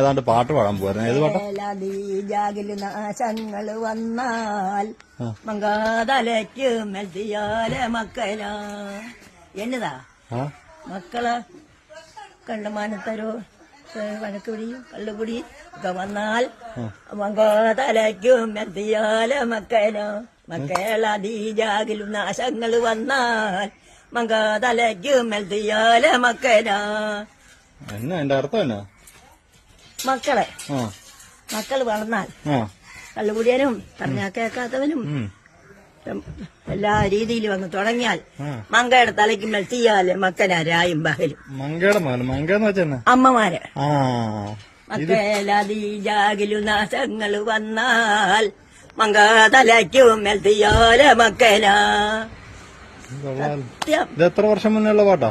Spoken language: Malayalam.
ഏതാണ്ട് പാട്ട് പാടാൻ പോരുന്നു. ഏത് പാട്ടാ? ജാഗില് നാശങ്ങള് വന്നാൽ മങ്കാതലയ്ക്ക് മെൽത്തിയാലെ മക്കല എന്നതാ മക്കള് കണ്ടമാനത്തരോ വഴക്കുപിടി കള്ളുപിടി ഒക്കെ വന്നാൽ മങ്കാതലയ്ക്ക് മെൽത്തിയാലെ മക്കല മക്കളീജാകിലും നാശങ്ങള് വന്നാൽ മങ്കാതലയ്ക്ക് മെൽത്തിയാലെ മക്കല. എന്നാ എന്റെ അർത്ഥം എന്നാ? മക്കള് വളർന്നാൽ കള്ളുകുടിയനും പറഞ്ഞാ കേൾക്കാത്തവനും എല്ലാ രീതിയിലും അങ്ങ് തുടങ്ങിയാൽ മങ്കയുടെ തലയ്ക്ക് മേൽ തീയാല് മക്കനാരായും പകലും. മങ്കയുടെ അമ്മമാര് മക്കളീജാകിലും നാശങ്ങള് വന്നാൽ മങ്ക തലയ്ക്കും മേൽ തീയാല് മക്കനാ. ഇത് എത്ര വർഷം മുന്നേ ഉള്ള പാട്ടാ?